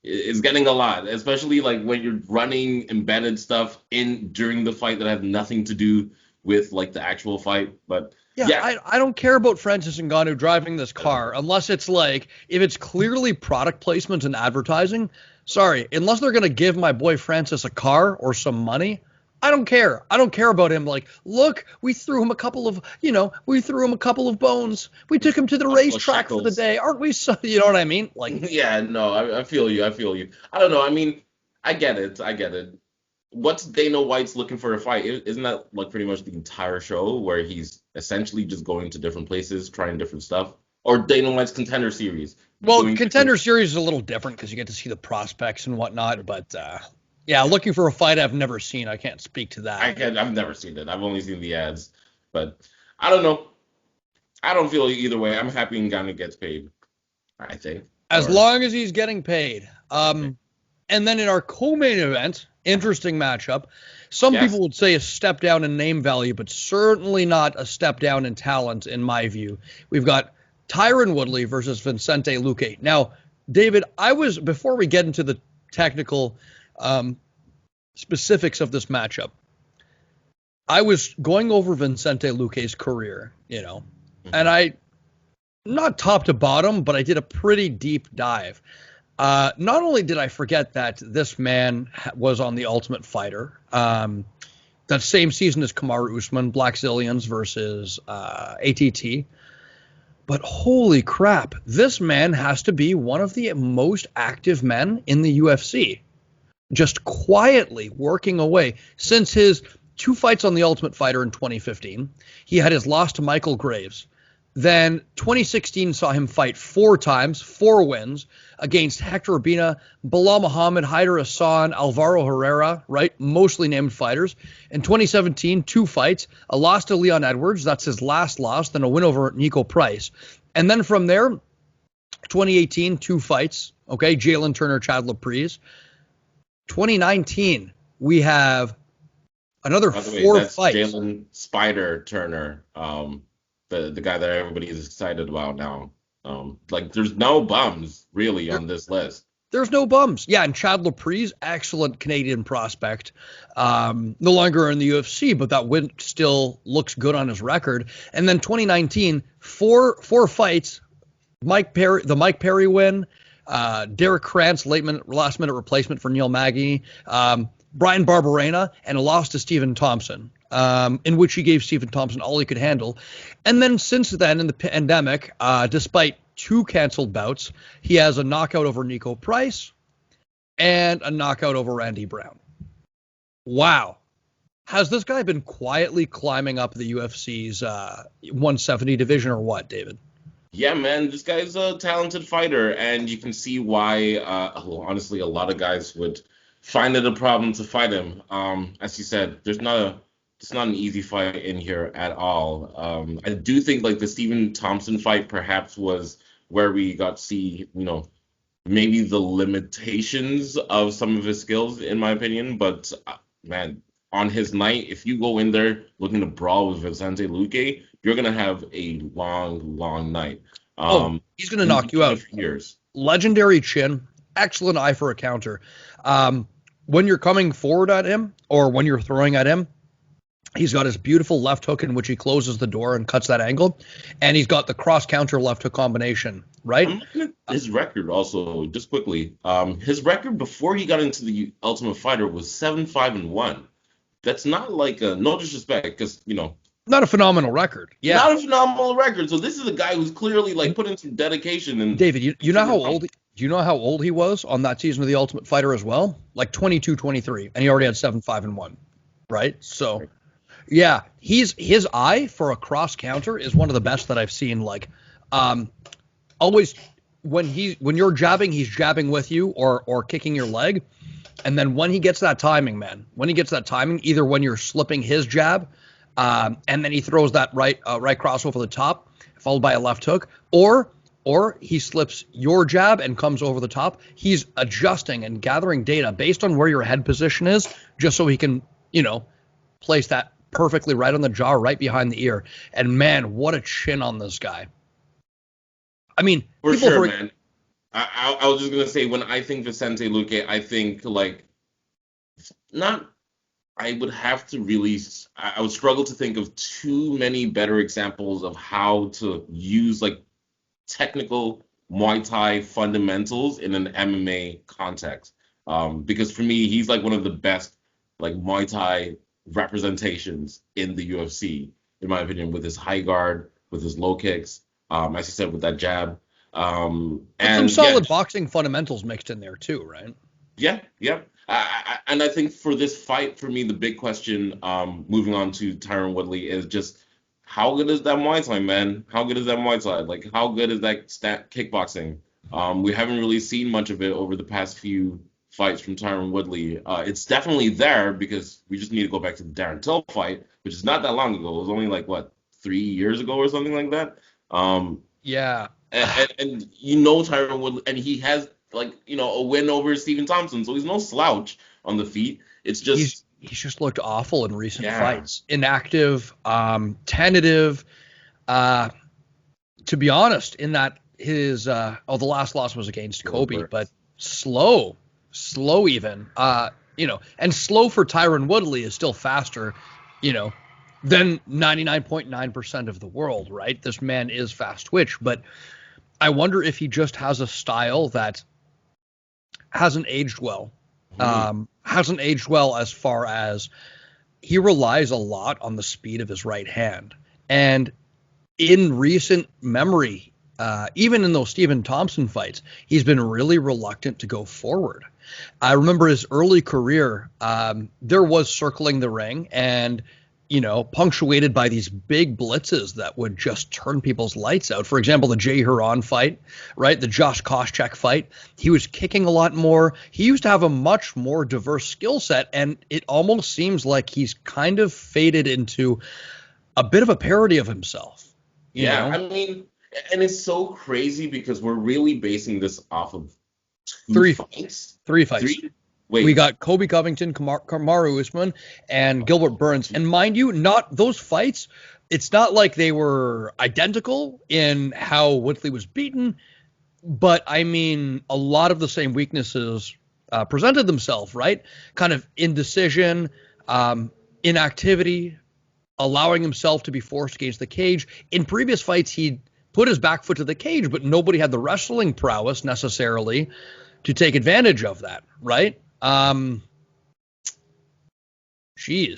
it's getting a lot, especially like when you're running embedded stuff in during the fight that have nothing to do with like the actual fight. But Yeah, yeah, I don't care about Francis Ngannou driving this car unless it's like, if it's clearly product placement and advertising. Sorry, unless they're gonna give my boy Francis a car or some money, I don't care. I don't care about him. Like, look, we threw him a couple of, we threw him a couple of bones. We took him to the couple of racetrack for the shekels. day, aren't we? So, you know what I mean? Like, Yeah, no, I feel you. I feel you. I don't know. I mean, I get it. I get it. What's Dana White's looking for a fight? Isn't that like pretty much the entire show where he's essentially just going to different places, trying different stuff? Or Dana White's Contender Series, well, doing different. Contender Series is a little different because you get to see the prospects and whatnot. But yeah, looking for a fight I've never seen. I can't speak to that. I've never seen it. I've only seen the ads, but I don't know. I don't feel either way. I'm happy Ngannou gets paid. I think. As Or long as he's getting paid. And then in our co-main event, interesting matchup. Some yes, people would say a step down in name value, but certainly not a step down in talent, in my view. We've got Tyron Woodley versus Vicente Luque. Now, David, before we get into the technical specifics of this matchup, I was going over Vicente Luque's career, and I, not top to bottom, but I did a pretty deep dive. Not only did I forget that this man was on The Ultimate Fighter, that same season as Kamaru Usman, Black Zillions versus ATT, but holy crap, this man has to be one of the most active men in the UFC, just quietly working away. Since his 2 fights on The Ultimate Fighter in 2015, he had his loss to Michael Graves. Then 2016 saw him fight 4 times, 4 wins against Hector Urbina, Bilal Muhammad, Haider Hassan, Alvaro Herrera, right? Mostly named fighters. In 2017, 2 fights, a loss to Leon Edwards, that's his last loss, then a win over Nico Price. And then from there, 2018, 2 fights, okay? Jalen Turner, Chad Laprise. 2019, we have another by the way, 4 that's fights. Jalen Spider Turner, the guy that everybody is excited about now. Like there's no bums really on this list. There's no bums. Yeah, and Chad Laprise, excellent Canadian prospect. No longer in the UFC, but that win still looks good on his record. And then 2019, four fights. The Mike Perry win. Derek Krantz, last minute replacement for Neil Magny. Brian Barberena, and a loss to Stephen Thompson, in which he gave Stephen Thompson all he could handle. And then since then, in the pandemic, despite 2 canceled bouts, he has a knockout over Nico Price and a knockout over Randy Brown. Wow. Has this guy been quietly climbing up the UFC's 170 division or what, David? Yeah, man, this guy's a talented fighter, and you can see why. Honestly, a lot of guys would find it a problem to fight him. As you said, it's not an easy fight in here at all. I do think like the Stephen Thompson fight perhaps was where we got to see, maybe the limitations of some of his skills, in my opinion. But man, on his night, if you go in there looking to brawl with Vicente Luque, you're gonna have a long, long night. He's gonna knock you out. Years. Legendary chin, excellent eye for a counter. When you're coming forward at him or when you're throwing at him, he's got his beautiful left hook in which he closes the door and cuts that angle. And he's got the cross counter left hook combination, right? I'm looking at his record also, just quickly. His record before he got into the Ultimate Fighter was 7-5-1. That's not like no disrespect, because not a phenomenal record. Yeah. Not a phenomenal record. So this is a guy who's clearly like put in some dedication. And David, you know how old? Do you know how old he was on that season of the Ultimate Fighter as well? Like 22, 23, and he already had 7-5-1, right? So, yeah, his eye for a cross counter is one of the best that I've seen. Like, always when you're jabbing, he's jabbing with you or kicking your leg, and then when he gets that timing, either when you're slipping his jab, and then he throws that right cross over the top, followed by a left hook, or or he slips your jab and comes over the top. He's adjusting and gathering data based on where your head position is, just so he can, place that perfectly right on the jaw, right behind the ear. And man, what a chin on this guy. I mean, for sure, man. I was just gonna say, when I think Vicente Luque, I think like not. I would have to really. I would struggle to think of too many better examples of how to use like technical Muay Thai fundamentals in an MMA context. Because for me, he's like one of the best like Muay Thai representations in the UFC, in my opinion, with his high guard, with his low kicks, as you said, with that jab. And some solid boxing fundamentals mixed in there too, right? Yeah. And I think for this fight, for me, the big question, moving on to Tyron Woodley, is just how good is that Muay Thai, man? How good is that Muay Thai? Like, how good is that kickboxing? We haven't really seen much of it over the past few fights from Tyron Woodley. It's definitely there, because we just need to go back to the Darren Till fight, which is not that long ago. It was only like, what, 3 years ago or something like that? Yeah. And Tyron Woodley, and he has like, a win over Stephen Thompson, so he's no slouch on the feet. It's just he's just looked awful in recent fights. Inactive, tentative. To be honest, in that his the last loss was against Kobe, but slow even. And slow for Tyron Woodley is still faster, than 99.9% of the world, right? This man is fast twitch, but I wonder if he just has a style that hasn't aged well. Hasn't aged well as far as he relies a lot on the speed of his right hand. And in recent memory, even in those Stephen Thompson fights, he's been really reluctant to go forward. I remember his early career, there was circling the ring and, punctuated by these big blitzes that would just turn people's lights out. For example, the Jay Huron fight, right? The Josh Koscheck fight. He was kicking a lot more. He used to have a much more diverse skill set, and it almost seems like he's kind of faded into a bit of a parody of himself. Yeah, I mean, and it's so crazy because we're really basing this off of three fights. Wait. We got Kobe Covington, Kamaru Usman, and Gilbert Burns. And mind you, not those fights, it's not like they were identical in how Woodley was beaten, but I mean, a lot of the same weaknesses presented themselves, right? Kind of indecision, inactivity, allowing himself to be forced against the cage. In previous fights, he'd put his back foot to the cage, but nobody had the wrestling prowess necessarily to take advantage of that, right? Jeez.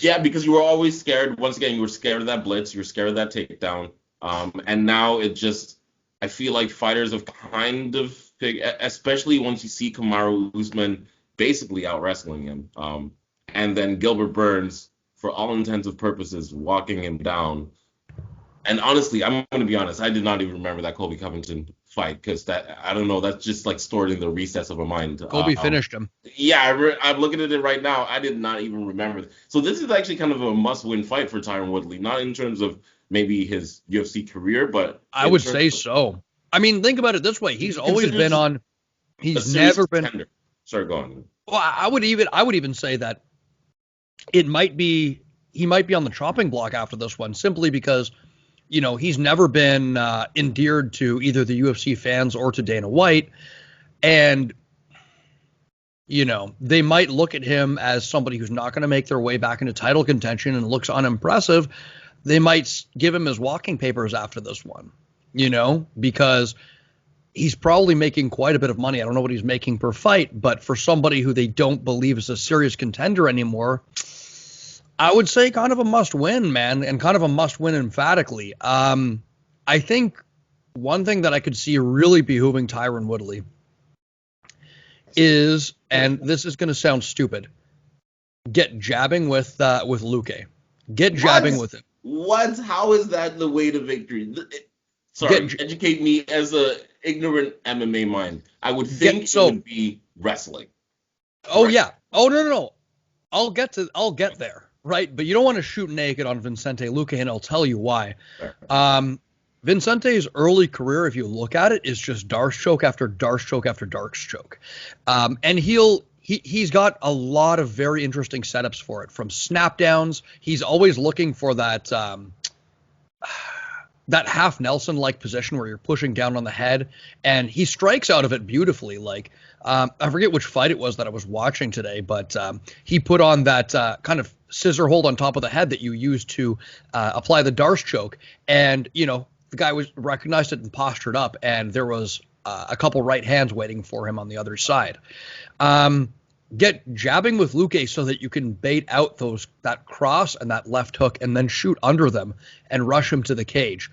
Yeah, because you were always scared. Once again, you were scared of that blitz. You were scared of that takedown. And now I feel like fighters have kind of, especially once you see Kamaru Usman basically out wrestling him. And then Gilbert Burns, for all intents and purposes, walking him down. And honestly, I'm going to be honest, I did not even remember that Kobe Covington fight, because I don't know, that's just like stored in the recess of my mind. Kobe finished him. Yeah, I'm looking at it right now. I did not even remember. So this is actually kind of a must-win fight for Tyron Woodley, not in terms of maybe his UFC career, but I would say so. I mean, think about it this way: he's always been on. He's never been. Contender. Sorry, go on. Well, I would even say that he might be on the chopping block after this one, simply because, he's never been endeared to either the UFC fans or to Dana White. And, they might look at him as somebody who's not going to make their way back into title contention and looks unimpressive. They might give him his walking papers after this one, because he's probably making quite a bit of money. I don't know what he's making per fight, but for somebody who they don't believe is a serious contender anymore, I would say kind of a must-win, man, and kind of a must-win emphatically. I think one thing that I could see really behooving Tyron Woodley is, and this is going to sound stupid, get jabbing with Luque. Get jabbing with him. What? How is that the way to victory? Educate me as a ignorant MMA mind. I would think it would be wrestling. Oh, right? Yeah. Oh, no. I'll get there. Right, but you don't want to shoot naked on Vicente Luque, and I'll tell you why. Vincente's early career, if you look at it, is just Darce choke after Darce choke after Darce choke, and he's got a lot of very interesting setups for it. From snap downs, he's always looking for that that half Nelson like position where you're pushing down on the head, and he strikes out of it beautifully. Like I forget which fight it was that I was watching today, but he put on that kind of scissor hold on top of the head that you use to apply the Darce choke, and the guy was recognized it and postured up, and there was a couple right hands waiting for him on the other side. Get jabbing with Luque so that you can bait out that cross and that left hook and then shoot under them and rush him to the cage.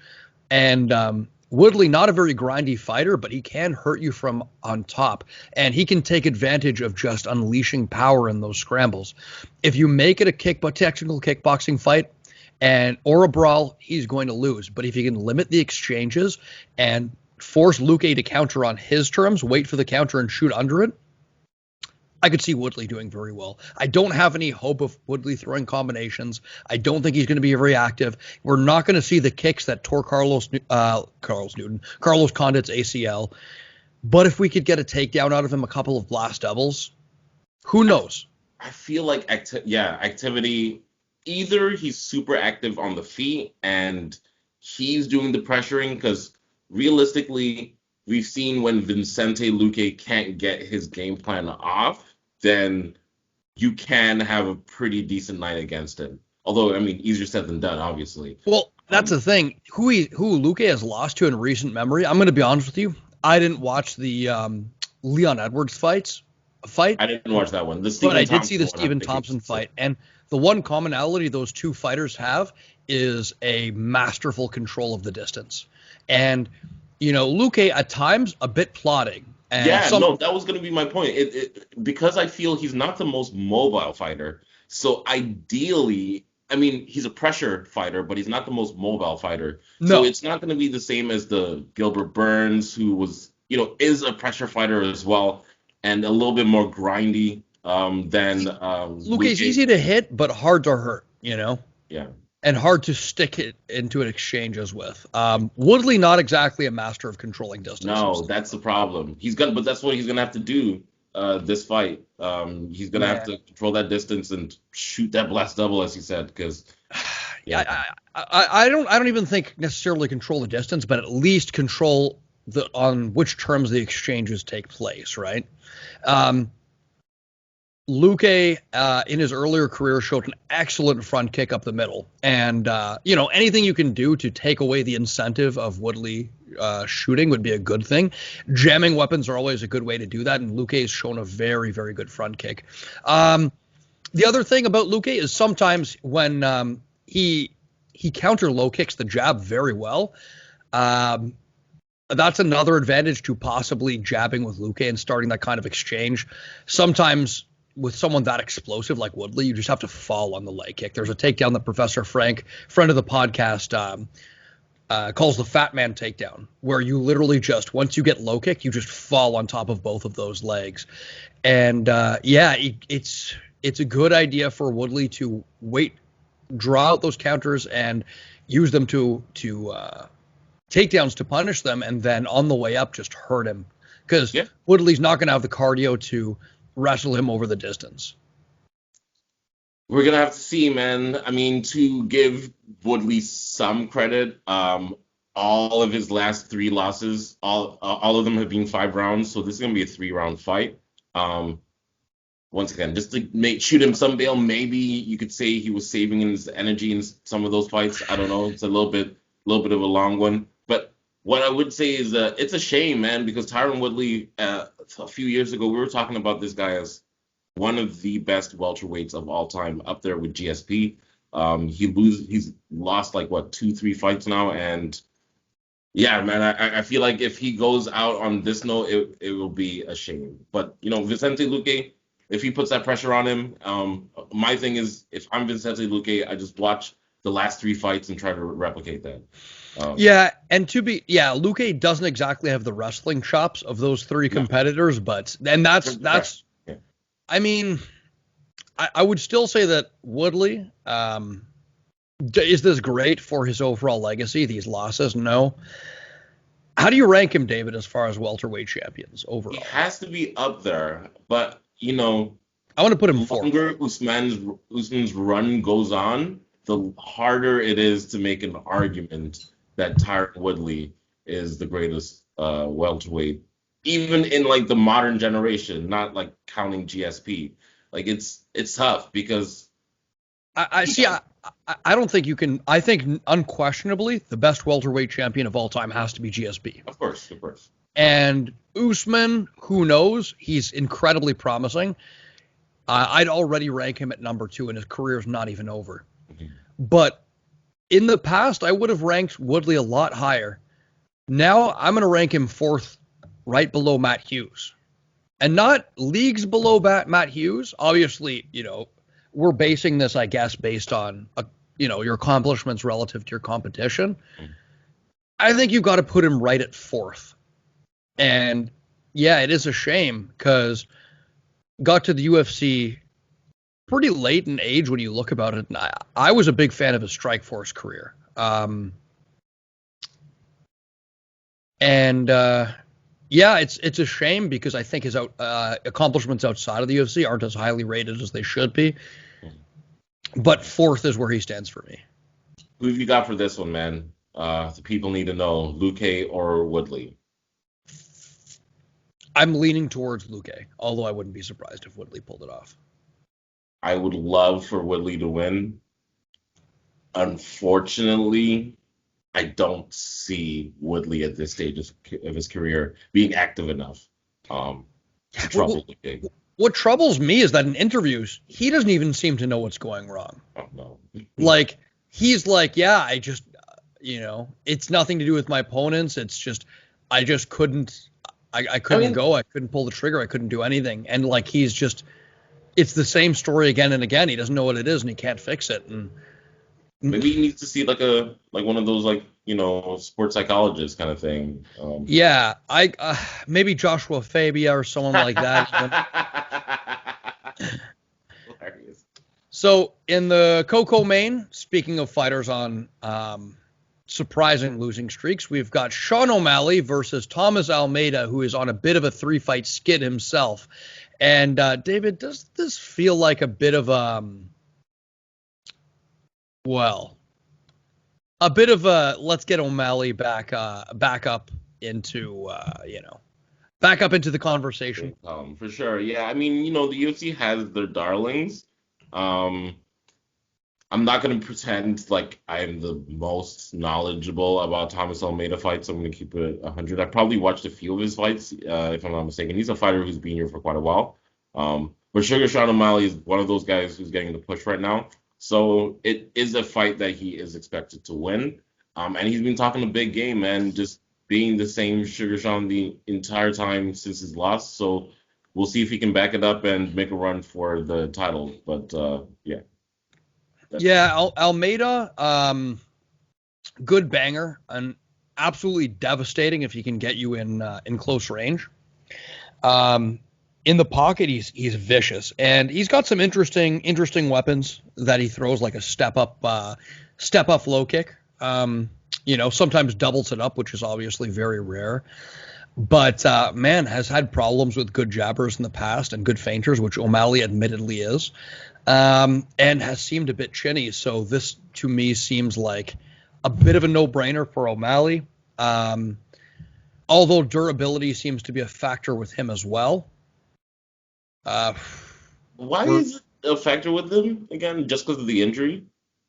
And Woodley, not a very grindy fighter, but he can hurt you from on top, and he can take advantage of just unleashing power in those scrambles. If you make it a technical kickboxing fight or a brawl, he's going to lose. But if you can limit the exchanges and force Luque to counter on his terms, wait for the counter and shoot under it, I could see Woodley doing very well. I don't have any hope of Woodley throwing combinations. I don't think he's going to be very active. We're not going to see the kicks that tore Carlos Condit's ACL. But if we could get a takedown out of him, a couple of blast doubles, who knows? I feel like activity. Either he's super active on the feet and he's doing the pressuring, because realistically, we've seen when Vicente Luque can't get his game plan off, then you can have a pretty decent night against him. Although, I mean, easier said than done, obviously. Well, that's the thing. Who Luque has lost to in recent memory, I'm going to be honest with you, I didn't watch the Leon Edwards fight. I didn't watch that one. But I did see the Stephen Thompson fight. And the one commonality those two fighters have is a masterful control of the distance. And Luque at times a bit plodding. And that was going to be my point. Because I feel he's not the most mobile fighter. So ideally, I mean, he's a pressure fighter, but he's not the most mobile fighter. No. So it's not going to be the same as the Gilbert Burns, who was, is a pressure fighter as well, and a little bit more grindy than Luque's easy to hit, but hard to hurt. Yeah. And hard to stick it into an exchanges with. Woodley, not exactly a master of controlling distance. No, that's the problem. But that's what he's gonna have to do this fight. He's gonna have to control that distance and shoot that blast double, as he said. Because I don't even think necessarily control the distance, but at least control on which terms the exchanges take place, right? Luque, in his earlier career, showed an excellent front kick up the middle. And, anything you can do to take away the incentive of Woodley shooting would be a good thing. Jamming weapons are always a good way to do that, and Luque has shown a very, very good front kick. The other thing about Luque is sometimes when he counter low kicks the jab very well, that's another advantage to possibly jabbing with Luque and starting that kind of exchange. Sometimes with someone that explosive like Woodley, you just have to fall on the leg kick. There's a takedown that Professor Frank, friend of the podcast, calls the fat man takedown, where you literally just, once you get low kick, you just fall on top of both of those legs. And it's a good idea for Woodley to draw out those counters and use them to takedowns to punish them, and then on the way up just hurt him, because Woodley's not going to have the cardio to wrestle him over the distance. We're gonna have to see, man. I mean, to give Woodley some credit, all of his last 3 losses, all of them have been 5 rounds, so this is gonna be a 3-round fight. Once again, just to shoot him some bail. Maybe you could say he was saving his energy in some of those fights. I don't know. It's a little bit of a long one. But what I would say is it's a shame, man, because Tyron Woodley, a few years ago, we were talking about this guy as one of the best welterweights of all time, up there with GSP. He's lost 2-3 fights now, and yeah, man, I feel like if he goes out on this note, it will be a shame. But Vicente Luque, if he puts that pressure on him, my thing is, if I'm Vicente Luque, I just watch the last 3 fights and try to replicate that. Luque doesn't exactly have the wrestling chops of those 3 competitors, that's I mean, I would still say that Woodley, Is this great for his overall legacy? These losses, no. How do you rank him, David, as far as welterweight champions He overall? has to be up there, but I want to put him the fourth. longer Usman's run goes on, the harder it is to make an argument that Tyron Woodley is the greatest welterweight, even in like the modern generation, not like counting GSP. Like it's tough because I see. I don't think you can. I think unquestionably the best welterweight champion of all time has to be GSP. of course, And Usman, who knows? He's incredibly promising. I'd already rank him at number 2, and his career is not even over. Mhm. But in the past, I would have ranked Woodley a lot higher. Now I'm going to rank him fourth, right below Matt Hughes. And not leagues below Matt Hughes. Obviously, we're basing this, I guess, based on, your accomplishments relative to your competition. Mhm. I think you've got to put him right at fourth. And yeah, it is a shame because got to the UFC pretty late in age when you look about it. And I was a big fan of his Strikeforce career. Yeah, it's a shame because I think his accomplishments outside of the UFC aren't as highly rated as they should be. But fourth is where he stands for me. Who have you got for this one, man? The people need to know, Luque or Woodley. I'm leaning towards Luque, although I wouldn't be surprised if Woodley pulled it off. I would love for Woodley to win. Unfortunately, I don't see Woodley at this stage of his career being active enough to trouble Luque. What troubles me is that in interviews, he doesn't even seem to know what's going wrong. Oh, no. Like, he's like, yeah, I just, it's nothing to do with my opponents. It's just, I just couldn't, I couldn't go. I couldn't pull the trigger. I couldn't do anything. And like, he's just, it's the same story again and again. He doesn't know what it is and he can't fix it. And maybe he needs to see like one of those sports psychologist kind of thing. Yeah, maybe Joshua Fabia or someone like that. Hilarious. So in the Coco main, speaking of fighters on surprising losing streaks, we've got Sean O'Malley versus Thomas Almeida, who is on a bit of a 3-fight skid himself. And David, does this feel like a bit of a bit of a let's get O'Malley back up into the conversation? For sure. Yeah, I mean, the UFC has their darlings. I'm not going to pretend like I'm the most knowledgeable about Thomas Almeida fights. I'm going to keep it 100. I probably watched a few of his fights, if I'm not mistaken. He's a fighter who's been here for quite a while. But Sugar Sean O'Malley is one of those guys who's getting the push right now. So it is a fight that he is expected to win. And he's been talking a big game, man, just being the same Sugar Sean the entire time since his loss. So we'll see if he can back it up and make a run for the title. But yeah. Yeah, Almeida, good banger, and absolutely devastating if he can get you in close range. In the pocket, he's vicious, and he's got some interesting weapons that he throws, like a step up low kick. Sometimes doubles it up, which is obviously very rare. But man, has had problems with good jabbers in the past and good feinters, which O'Malley admittedly is. And has seemed a bit chinny. So this, to me, seems like a bit of a no-brainer for O'Malley. Although durability seems to be a factor with him as well. Why is it a factor with him again? Just because of the injury?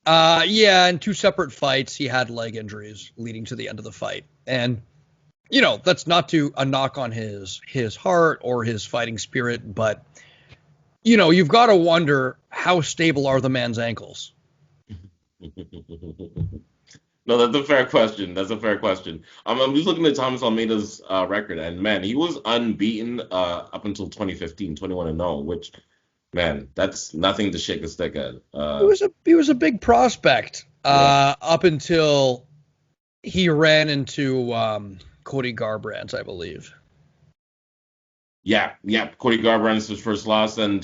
Yeah, in 2 separate fights, he had leg injuries leading to the end of the fight. And, that's not a knock on his heart or his fighting spirit, but you've got to wonder how stable are the man's ankles. No, that's a fair question. I'm just looking at Thomas Almeida's record, and man, he was unbeaten up until 2015, 21-0, which, man, that's nothing to shake a stick at. He was a big prospect up until he ran into Cody Garbrandt, I believe. Yeah. Cody Garbrandt's his first loss, and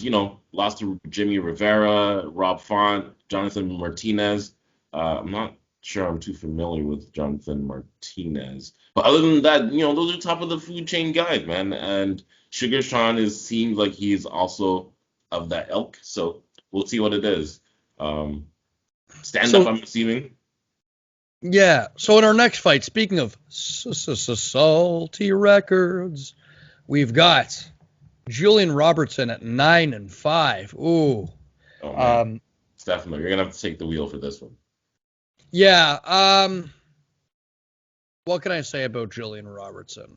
lost to Jimmy Rivera, Rob Font, Jonathan Martinez. I'm not sure I'm too familiar with Jonathan Martinez. But other than that, those are top of the food chain guys, man. And Sugar Sean seems like he's also of that ilk. So we'll see what it is. Stand up, So I'm assuming. yeah. So in our next fight, speaking of salty records, we've got Julian Robertson at 9-5. Ooh. Oh man, Um, Stefano, you're gonna have to take the wheel for this one. yeah. What can I say about Julian Robertson?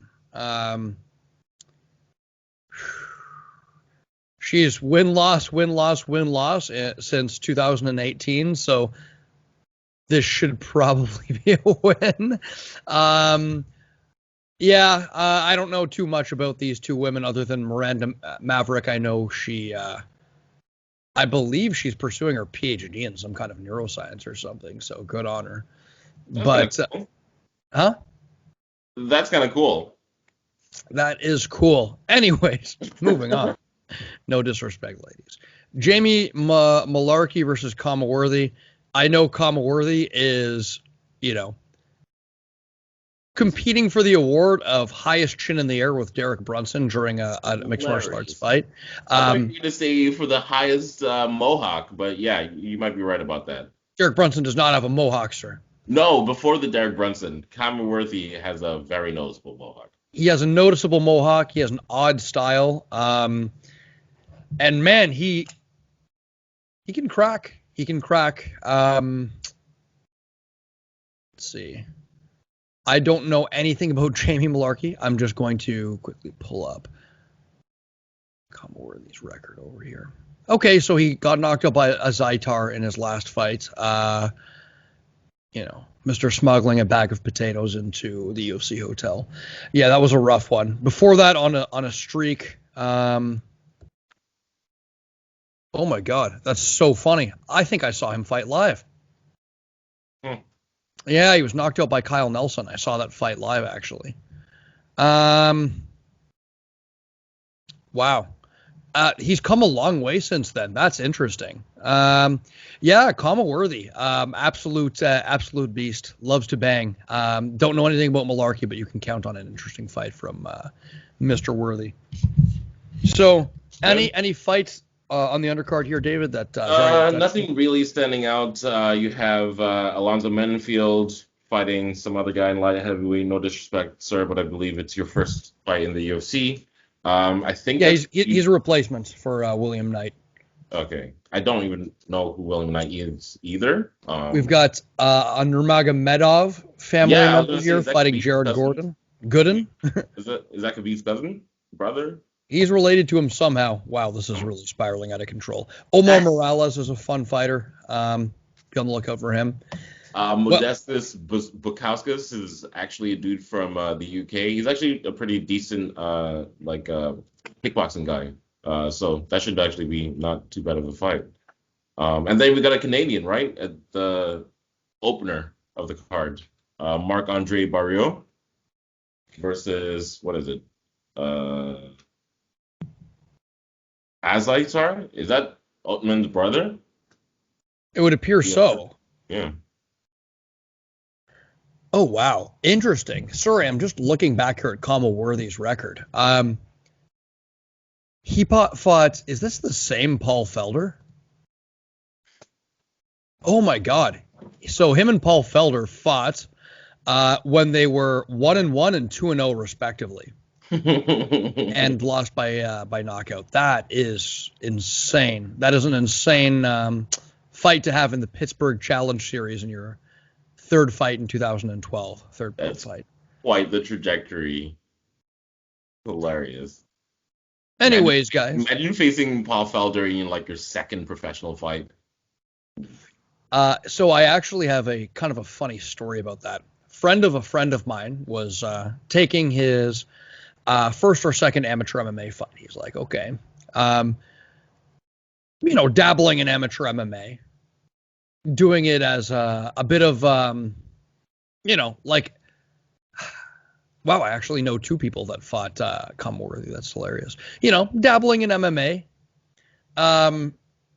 She's win-loss since 2018. So this should probably be a win. Yeah, I don't know too much about these two women other than Miranda Maverick. I know I believe she's pursuing her PhD in some kind of neuroscience or something, so good on her. That's But, kind of cool. huh? That's kind of cool. That is cool. Anyways, moving on. No disrespect, ladies. Jamie Malarkey versus Kamaworthy. I know Kamaworthy is, competing for the award of highest chin in the air with Derek Brunson during a mixed martial arts Hilarious. fight. I thought you were going to say for the highest mohawk, but yeah, you might be right about that. Derek Brunson does not have a mohawk, sir. No, before the Derek Brunson, Commonworthy has a very noticeable mohawk. He has a noticeable mohawk. He has an odd style. And man, he can crack. He can crack. Let's see. I don't know anything about Jamie Malarkey. I'm just going to quickly pull up Kamaworthy's record over here. Okay, so he got knocked out by a Zaitar in his last fight. Mr. Smuggling a bag of potatoes into the UFC hotel. Yeah, that was a rough one. Before that, on a streak. Oh my God, that's so funny. I think I saw him fight live. Yeah, he was knocked out by Kyle Nelson. I saw that fight live, actually. Wow. He's come a long way since then. That's interesting. Yeah, Kamaworthy, absolute beast. Loves to bang. Don't know anything about Malarkey, but you can count on an interesting fight from Mr. Worthy. So, any fights on the undercard here, David? Nothing really standing out. You have Alonzo Menfield fighting some other guy in light heavyweight. No disrespect, sir, but I believe it's your first fight in the UFC. I think. Yeah, he's a replacement for William Knight. Okay, I don't even know who William Knight is either. We've got Nurmagomedov family member here fighting Jared Gooden. Is that Khabib's cousin, brother? He's related to him somehow. Wow, this is really spiraling out of control. Omar Morales is a fun fighter. Be on the lookout for him. Modestus Bukauskas is actually a dude from the UK. He's actually a pretty decent kickboxing guy. So that should actually be not too bad of a fight. And then we got a Canadian, right, at the opener of the card. Marc-Andre Barrios versus, what is it? Azaitar? Is that Ottman's brother? It would appear so. Yeah. Oh, wow. Interesting. Sorry, I'm just looking back here at Kamaworthy's record. He fought, is this the same Paul Felder? Oh, my God. So him and Paul Felder fought when they were 1-1 and 2-0 respectively. And lost by knockout. That is insane. That is an insane fight to have in the Pittsburgh Challenge Series in your third fight in 2012. That's fight. Quite the trajectory. Hilarious. Anyways, guys. Imagine facing Paul Felder in like your second professional fight. So I actually have a kind of a funny story about that. Friend of a friend of mine was taking his first or second amateur MMA fight. He's like, okay, dabbling in amateur MMA, doing it as a bit of, wow, I actually know two people that fought Kamaworthy. That's hilarious. Dabbling in MMA.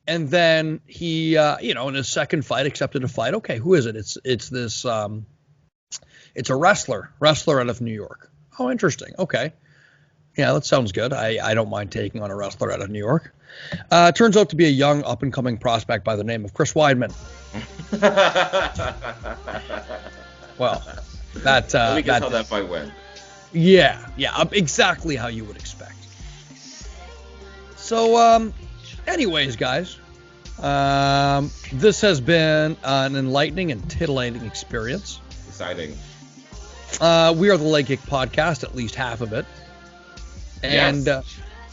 And then he, in his second fight, accepted a fight. Okay, who is it? It's this, it's a wrestler out of New York. Oh, interesting. Okay. Yeah, that sounds good. I don't mind taking on a wrestler out of New York. Turns out to be a young, up-and-coming prospect by the name of Chris Weidman. Well, that... Let me guess how that fight went. Yeah, exactly how you would expect. So, anyways, guys, this has been an enlightening and titillating experience. Exciting. We are the Leg Kick Podcast, at least half of it. And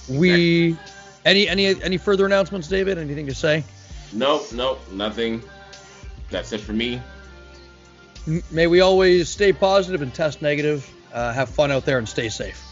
we... Any further announcements, David? Anything to say? Nope, nothing. That's it for me. May we always stay positive and test negative. Have fun out there and stay safe.